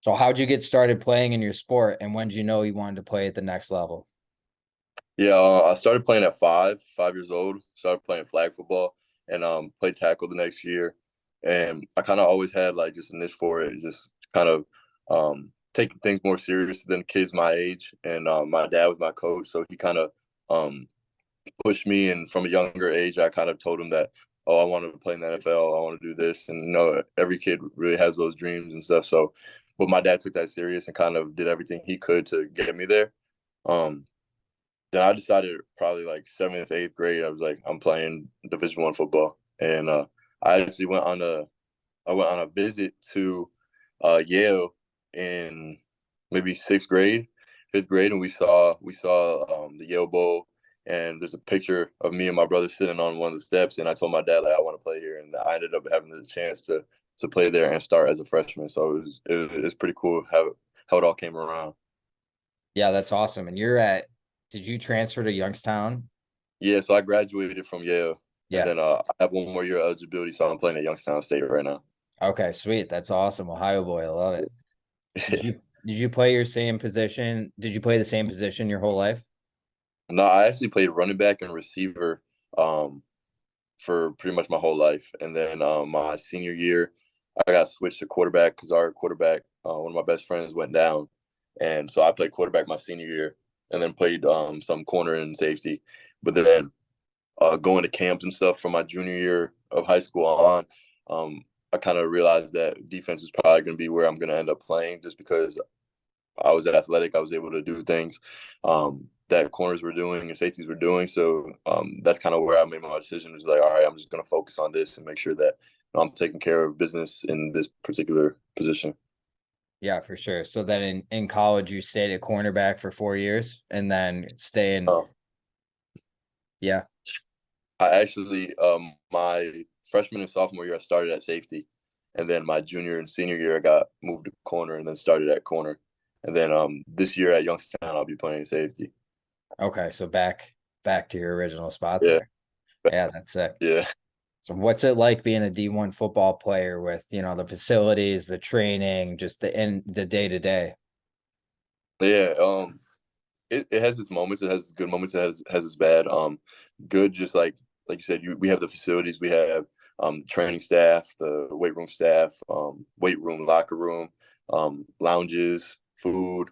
So how'd you get started playing in your sport, and when did you know you wanted to play at the next level? Yeah, I started playing at 5 years old. Started playing flag football and played tackle the next year. And I kind of always had like just a niche for it, just kind of taking things more serious than kids my age. And my dad was my coach, so he kind of um, pushed me. And from a younger age, I kind of told him that, oh, I want to play in the NFL. I want to do this. And every kid really has those dreams and stuff. So, but my dad took that serious and kind of did everything he could to get me there. Um, then I decided probably like seventh, eighth grade. I was like, I'm playing Division I football, and I actually went on a visit to Yale in maybe sixth grade, fifth grade, and we saw the Yale Bowl, and there's a picture of me and my brother sitting on one of the steps, and I told my dad like I want to play here, and I ended up having the chance to play there and start as a freshman. So it's pretty cool how it all came around. Yeah, that's awesome. And did you transfer to Youngstown? Yeah, so I graduated from Yale, and Yeah. then I have one more year of eligibility, so I'm playing at Youngstown State right now. Okay, sweet. That's awesome. Ohio boy, I love it. Did you play your same position? Did you play the same position your whole life? No, I actually played running back and receiver um, for pretty much my whole life, and then my senior year, I got switched to quarterback because our quarterback, one of my best friends, went down, and so I played quarterback my senior year, and then played some corner and safety, but then going to camps and stuff from my junior year of high school on, um, I kind of realized that defense is probably going to be where I'm going to end up playing just because I was athletic. I was able to do things that corners were doing and safeties were doing. So that's kind of where I made my decision. Was like, all right, I'm just going to focus on this and make sure that I'm taking care of business in this particular position. Yeah, for sure. So then in college you stayed at cornerback for 4 years and then staying. Uh, Yeah. I actually, my freshman and sophomore year, I started at safety, and then my junior and senior year, I got moved to corner, and then started at corner, and then this year at Youngstown, I'll be playing safety. Okay, so back to your original spot Yeah, there. Yeah, that's sick. yeah, So what's it like being a D1 football player with, the facilities, the training, just the day to day? yeah. It has its moments. It has its good moments. It has its bad. Good, just like you said, we have the facilities. We have the training staff, the weight room staff, weight room, locker room, lounges, food.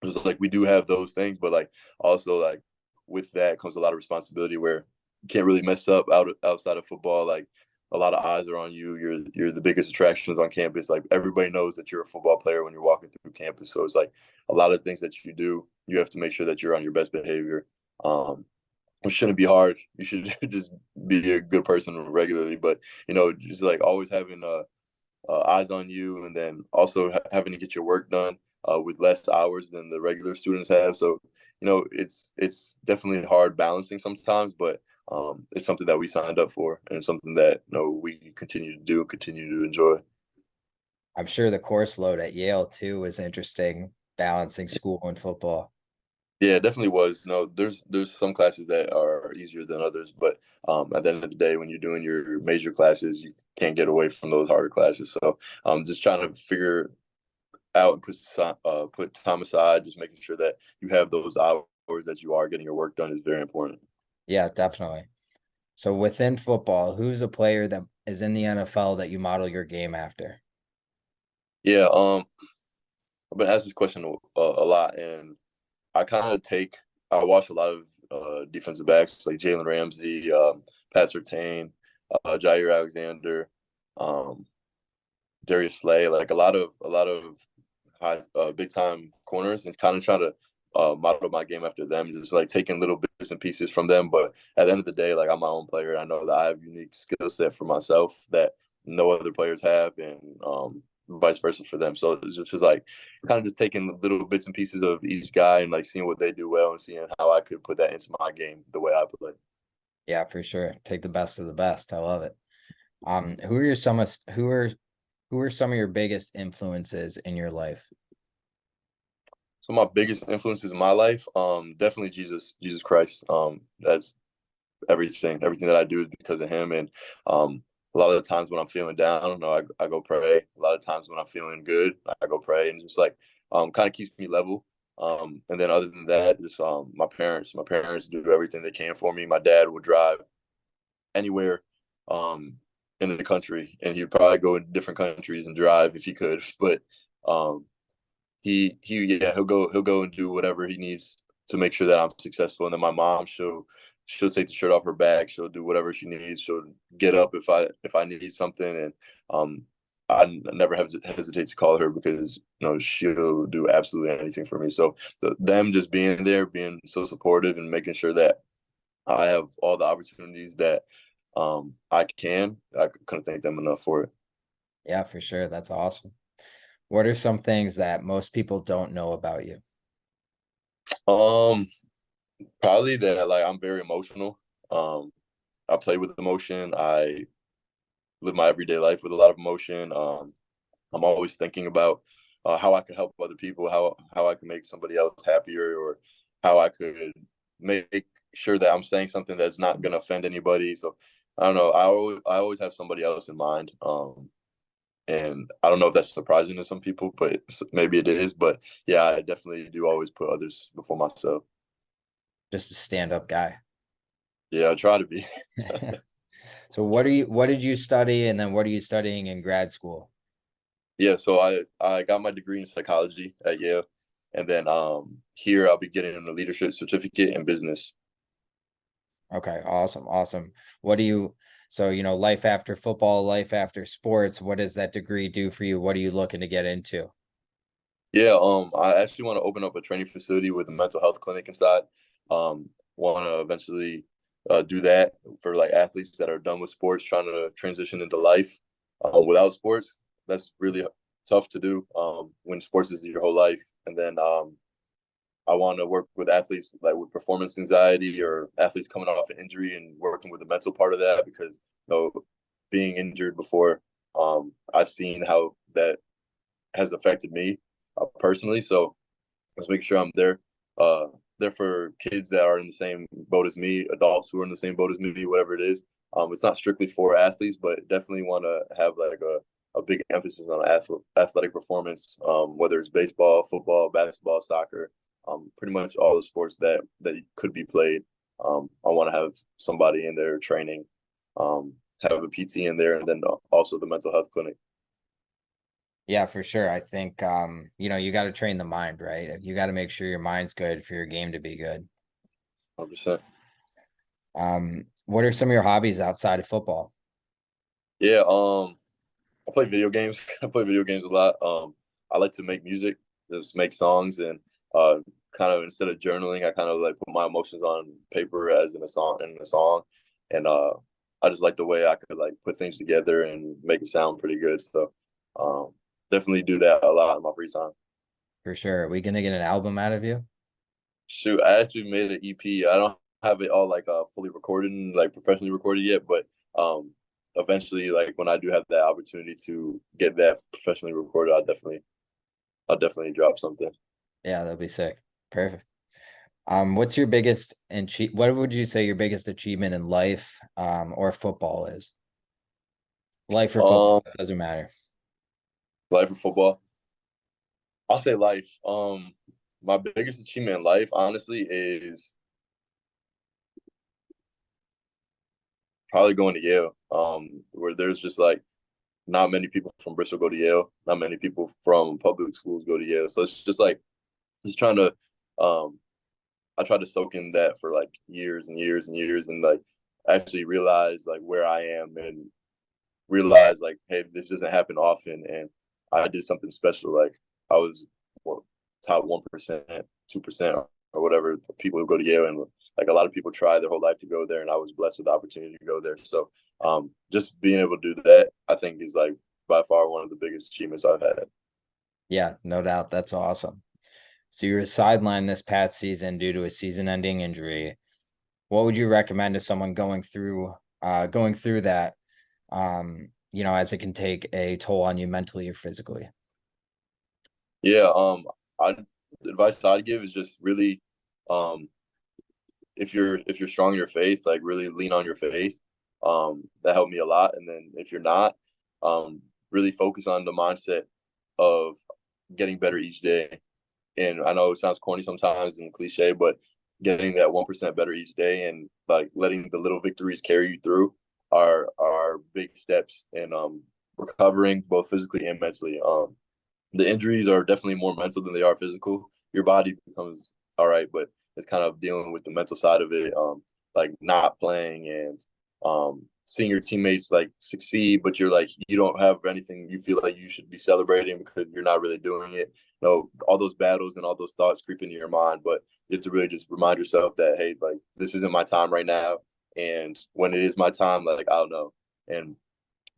It's like we do have those things, but like also like with that comes a lot of responsibility where you can't really mess up outside of football. Like a lot of eyes are on you. You're the biggest attractions on campus. Like everybody knows that you're a football player when you're walking through campus. So it's like a lot of things that you do, you have to make sure that you're on your best behavior. Which shouldn't be hard. You should just be a good person regularly. But just like always having eyes on you, and then also having to get your work done with less hours than the regular students have. So it's definitely hard balancing sometimes, but it's something that we signed up for, and it's something that we continue to do, continue to enjoy. I'm sure the course load at Yale too was interesting, balancing school and football. Yeah, it definitely was. There's some classes that are easier than others, but at the end of the day, when you're doing your major classes, you can't get away from those harder classes. So just trying to figure out and put time aside, just making sure that you have those hours that you are getting your work done is very important. Yeah, definitely. So within football, who's a player that is in the NFL that you model your game after? Yeah, I've been asked this question a lot, and I watch a lot of defensive backs like Jalen Ramsey, Pat Surtain, Jair Alexander, um, Darius Slay, like a lot of high big time corners, and kind of trying to model my game after them, just like taking little bits and pieces from them. But at the end of the day, like I'm my own player. I know that I have a unique skill set for myself that no other players have, and vice versa for them. So it's just like kind of just taking little bits and pieces of each guy and like seeing what they do well and seeing how I could put that into my game the way I play. Yeah, for sure. Take the best of the best. I love it. Who are some of your biggest influences in your life? So my biggest influences in my life, definitely Jesus Christ. That's everything that I do is because of him, and a lot of the times when I'm feeling down, I go pray. A lot of times when I'm feeling good, I go pray, and just like kind of keeps me level. And then other than that, just my parents do everything they can for me. My dad would drive anywhere um, in the country, and he'd probably go in different countries and drive if he could. But um, he'll go and do whatever he needs to make sure that I'm successful. And then my mom, she'll take the shirt off her back. She'll do whatever she needs. She'll get up if I need something, and um, I never hesitate to call her because she'll do absolutely anything for me. So them just being there, being so supportive, and making sure that I have all the opportunities that I can. I couldn't thank them enough for it. Yeah, for sure. That's awesome. What are some things that most people don't know about you? Um, Probably that like I'm very emotional. Um, I play with emotion. I live my everyday life with a lot of emotion. I'm always thinking about how I could help other people, how I can make somebody else happier, or how I could make sure that I'm saying something that's not going to offend anybody. So I don't know. I always have somebody else in mind. And I don't know if that's surprising to some people, but maybe it is. But yeah, I definitely do always put others before myself. Just a stand-up guy. Yeah, I try to be. So what did you study and then what are you studying in grad school? Yeah, so I got my degree in psychology at Yale, and then here I'll be getting a leadership certificate in business. Okay, awesome, awesome. What do you so life after football, life after sports, what does that degree do for you? What are you looking to get into? Yeah, I actually want to open up a training facility with a mental health clinic inside. Want to eventually do that for like athletes that are done with sports, trying to transition into life without sports. That's really tough to do when sports is your whole life. And then I want to work with athletes like with performance anxiety or athletes coming off an injury and working with the mental part of that because being injured before, I've seen how that has affected me personally. So let's make sure I'm uh, there for kids that are in the same boat as me, adults who are in the same boat as me, whatever it is. It's not strictly for athletes, but definitely want to have like a big emphasis on athletic performance, whether it's baseball, football, basketball, soccer, pretty much all the sports that could be played. I want to have somebody in there training, have a PT in there, and then also the mental health clinic. Yeah, for sure. I think you got to train the mind, right? You got to make sure your mind's good for your game to be good. 100%. What are some of your hobbies outside of football? Yeah, I play video games. I play video games a lot. I like to make music, just make songs, and uh, kind of instead of journaling, I kind of like put my emotions on paper as in a song, and I just like the way I could like put things together and make it sound pretty good. So, um, definitely do that a lot in my free time. For sure. Are we gonna get an album out of you? Shoot, I actually made an EP. I don't have it all like fully recorded and like professionally recorded yet, but eventually, like when I do have that opportunity to get that professionally recorded, I'll definitely drop something. Yeah, that'll be sick. Perfect. What's your biggest and what would you say your biggest achievement in life, or football is? Life or football, Um, it doesn't matter. Life or football? I'll say life. My biggest achievement in life, honestly, is probably going to Yale. Where there's just like not many people from Bristol go to Yale, not many people from public schools go to Yale. So it's just like just trying to um I tried to soak in that for like years and years and years and like actually realize like where I am and realize like, hey, this doesn't happen often and I did something special. Like I was well, top 1%, 2% or whatever people who go to Yale and like a lot of people try their whole life to go there and I was blessed with the opportunity to go there. So just being able to do that, I think is like by far one of the biggest achievements I've had. Yeah, no doubt. That's awesome. So you were sidelined this past season due to a season-ending injury. What would you recommend to someone going through that, as it can take a toll on you mentally or physically? Yeah, I the advice I'd give is just really um if you're strong in your faith, like really lean on your faith. That helped me a lot. And then if you're not, really focus on the mindset of getting better each day. And I know it sounds corny sometimes and cliche, but getting that 1% better each day and like letting the little victories carry you through are big steps in recovering both physically and mentally. The injuries are definitely more mental than they are physical. Your body becomes all right, but it's kind of dealing with the mental side of it, like not playing and seeing your teammates like succeed, but you're like you don't have anything you feel like you should be celebrating because you're not really doing it. You know, all those battles and all those thoughts creep into your mind, but you have to really just remind yourself that hey, like this isn't my time right now, and when it is my time, like I don't know. And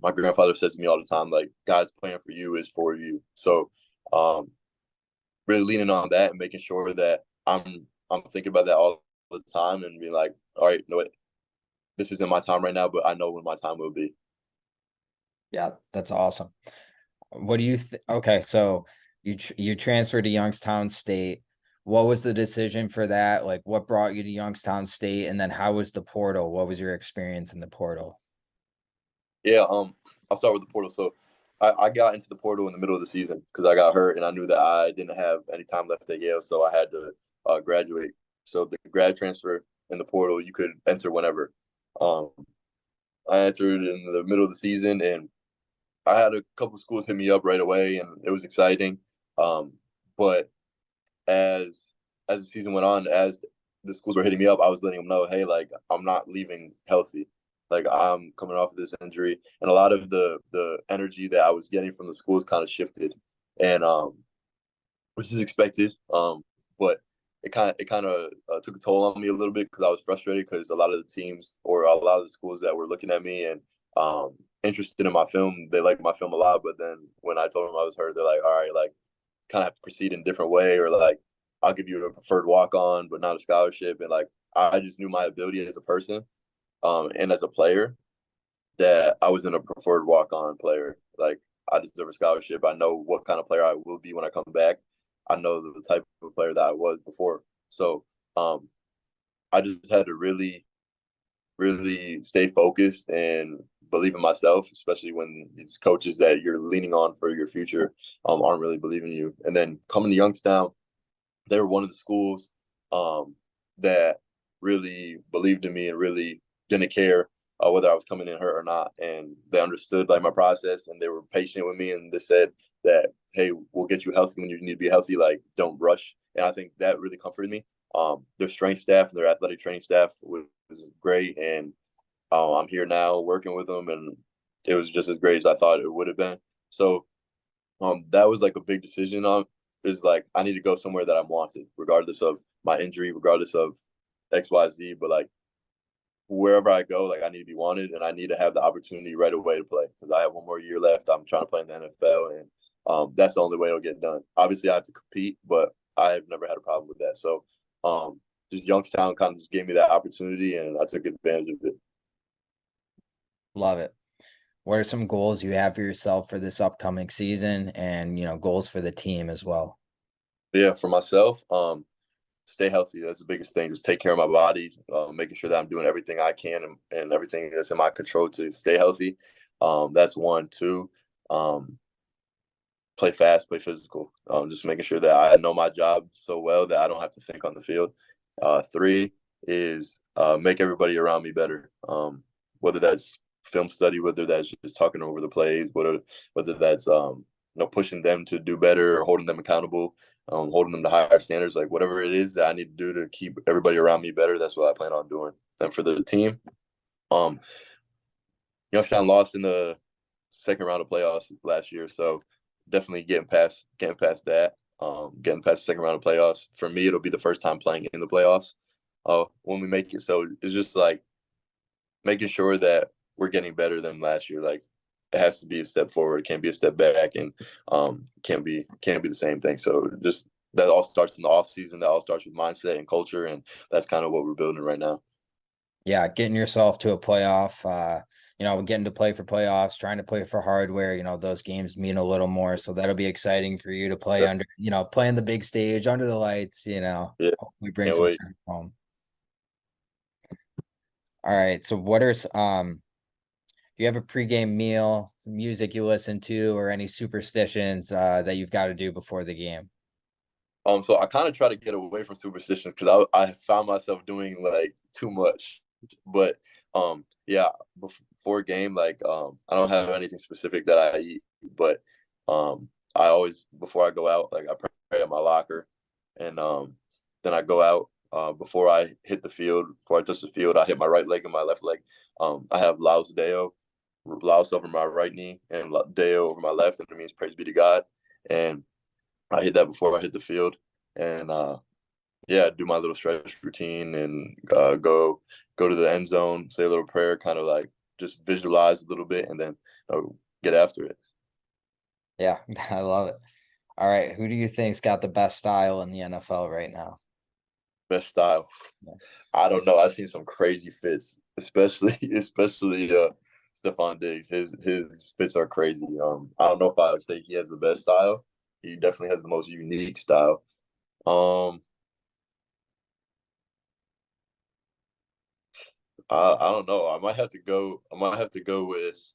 my grandfather says to me all the time, like God's plan for you is for you. So um really leaning on that and making sure that I'm thinking about that all the time and being like, all right, you know what, this isn't my time right now, but I know when my time will be. Yeah, that's awesome. What do you okay, so you transferred to Youngstown State. What was the decision for that? Like what brought you to Youngstown State, and then how was the portal? What was your experience in the portal? Yeah, I'll start with the portal. So I got into the portal in the middle of the season because I got hurt and I knew that I didn't have any time left at Yale, so I had to graduate. So the grad transfer in the portal, you could enter whenever. Um, I entered in the middle of the season, and I had a couple schools hit me up right away, and it was exciting. Um, but as the season went on, as the schools were hitting me up, I was letting them know, hey, like I'm not leaving healthy. Like I'm coming off of this injury, and a lot of the energy that I was getting from the schools kind of shifted, and which is expected. But it kind of took a toll on me a little bit because I was frustrated because a lot of the teams or a lot of the schools that were looking at me and interested in my film, they liked my film a lot. But then when I told them I was hurt, they're like, all right, like kind of have to proceed in a different way, or like I'll give you a preferred walk on, but not a scholarship. And like I just knew my ability as a person and as a player that I was in a preferred walk on player. Like I deserve a scholarship. I know what kind of player I will be when I come back. I know the type of player that I was before. So um, I just had to really stay focused and believe in myself, especially when these coaches that you're leaning on for your future aren't really believing in you. And then coming to Youngstown, they were one of the schools um, that really believed in me and really didn't care whether I was coming in hurt or not. And they understood like my process and they were patient with me and they said that, hey, we'll get you healthy when you need to be healthy. Like, don't rush. And I think that really comforted me. Their strength staff and their athletic training staff was great. And I'm here now working with them, and it was just as great as I thought it would have been. So that was like a big decision on is like I need to go somewhere that I'm wanted, regardless of my injury, regardless of XYZ. But like wherever I go, like I need to be wanted and I need to have the opportunity right away to play because I have one more year left. I'm trying to play in the NFL, and that's the only way it'll get done. Obviously, I have to compete, but I've never had a problem with that. So just Youngstown kind of just gave me that opportunity, and I took advantage of it. Love it. What are some goals you have for yourself for this upcoming season, and goals for the team as well? Yeah, for myself, stay healthy. That's the biggest thing. Just take care of my body, making sure that I'm doing everything I can and everything that's in my control to stay healthy. That's one. Two, um, play fast, play physical. Just making sure that I know my job so well that I don't have to think on the field. Three is make everybody around me better. Whether that's film study, whether that's just talking over the plays, whether that's pushing them to do better or holding them accountable, holding them to higher standards, like whatever it is that I need to do to keep everybody around me better. That's what I plan on doing. And for the team, um, Youngstown lost in the second round of playoffs last year, so definitely getting past that. Getting past the second round of playoffs. For me, it'll be the first time playing in the playoffs. When we make it, so it's just like making sure that we're getting better than last year. Like it has to be a step forward. It can't be a step back, and can't be the same thing. So just that all starts in the off season. That all starts with mindset and culture, and that's kind of what we're building right now. Yeah, getting yourself to a playoff, getting to play for playoffs, trying to play for hardware, those games mean a little more. So that'll be exciting for you to play Yeah, under, play on the big stage under the lights, yeah, hopefully bring can't some wait. troops home. All right. So what are do you have a pregame meal, some music you listen to, or any superstitions that you've got to do before the game? So I kind of try to get away from superstitions because I found myself doing like too much. But yeah, before game, like I don't have anything specific that I eat, but I always before I go out, like I pray at my locker, and then I go out. Before I hit the field, before I touch the field, I hit my right leg and my left leg. I have Laus Deo, Laus over my right knee, and Deo over my left, and it means praise be to God. And I hit that before I hit the field, and yeah, do my little stretch routine and go to the end zone, say a little prayer, kind of like just visualize a little bit, and then get after it. Yeah, I love it. All right, who do you think's got the best style in the NFL right now? Best style. Yeah. I don't know. I've seen some crazy fits, especially Stephon Diggs. His fits are crazy. I don't know if I would say he has the best style. He definitely has the most unique style. Um, I don't know. I might have to go. I might have to go with.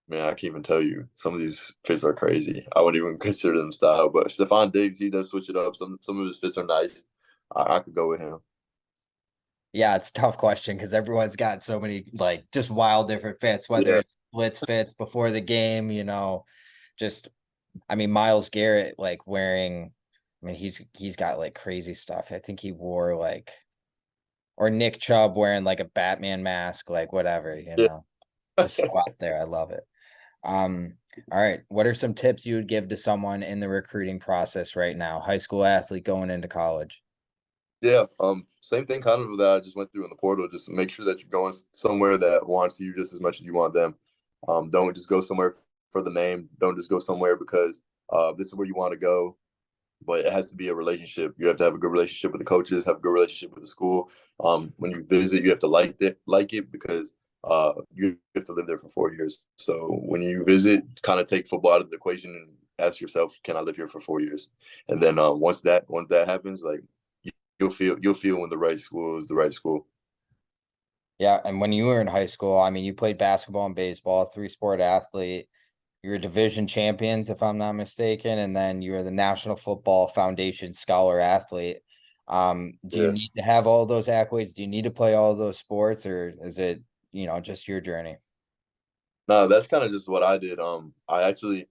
Man, I can't even tell you. Some of these fits are crazy. I wouldn't even consider them style. But Stephon Diggs, he does switch it up. Some of his fits are nice. I could go with him. Yeah, it's a tough question because everyone's got so many like just wild different fits, whether Yeah, it's blitz fits before the game, just I mean Miles Garrett like wearing I mean he's got like crazy stuff. I think he wore like or Nick Chubb wearing like a Batman mask, like whatever, yeah. Just so out there. I love it. Um, all right. What are some tips you would give to someone in the recruiting process right now? High school athlete going into college. Yeah, same thing kind of that I just went through in the portal. Just make sure that you're going somewhere that wants you just as much as you want them. Don't just go somewhere for the name. Don't just go somewhere because this is where you want to go. But it has to be a relationship. You have to have a good relationship with the coaches, have a good relationship with the school. When you visit, you have to like it because you have to live there for 4 years. So when you visit, kind of take football out of the equation and ask yourself, can I live here for 4 years? And then once that happens, like you'll feel when the right school is the right school. Yeah. And when you were in high school, I mean, you played basketball and baseball, three-sport athlete. You were division champions, if I'm not mistaken, and then you were the National Football Foundation scholar athlete. Do you Yeah. need to have all those accolades? Do you need to play all those sports, or is it, just your journey? No, that's kind of just what I did. I actually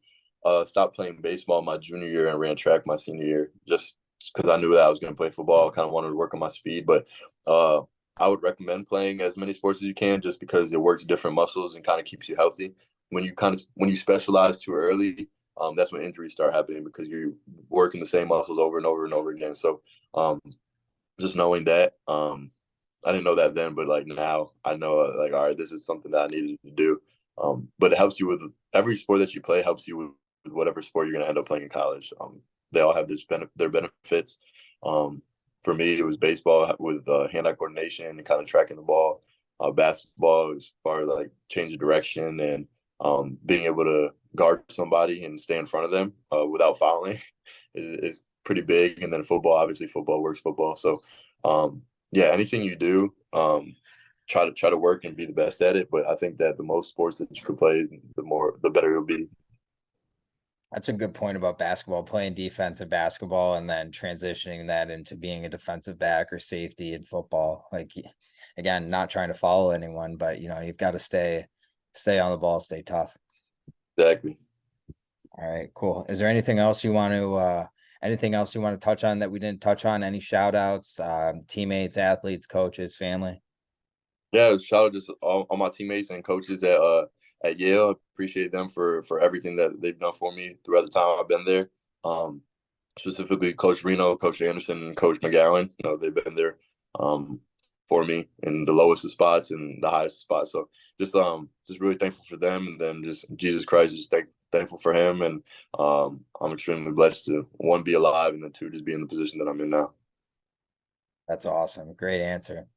stopped playing baseball my junior year and ran track my senior year just because I knew that I was going to play football. I kind of wanted to work on my speed, but uh, I would recommend playing as many sports as you can just because it works different muscles and kind of keeps you healthy. When you specialize too early, that's when injuries start happening because you're working the same muscles over and over and over again. So um, just knowing that, I didn't know that then, but like now I know like all right, this is something that I needed to do. But it helps you with every sport that you play helps you with whatever sport you're gonna end up playing in college. They all have their benefits. For me, it was baseball with hand-eye coordination and kind of tracking the ball. Basketball as far as like change of direction and being able to guard somebody and stay in front of them without fouling is pretty big. And then football, obviously, football works football. So yeah, anything you do, try to work and be the best at it. But I think that the most sports that you could play, the better it'll be. That's a good point about basketball, playing defensive basketball and then transitioning that into being a defensive back or safety in football. Like again, not trying to follow anyone, but you've got to stay on the ball, stay tough. Exactly. All right, cool. Is there anything else you want to touch on that we didn't touch on? Any shout outs, teammates, athletes, coaches, family? Yeah, shout out just all my teammates and coaches at Yale. Appreciate them for everything that they've done for me throughout the time I've been there. Um, Specifically Coach Reno, Coach Anderson, and Coach McGowan. They've been there um, for me in the lowest of spots and the highest spots. So just really thankful for them, and then just Jesus Christ, just thankful for him, and I'm extremely blessed to one be alive, and then two just be in the position that I'm in now. That's awesome. Great answer.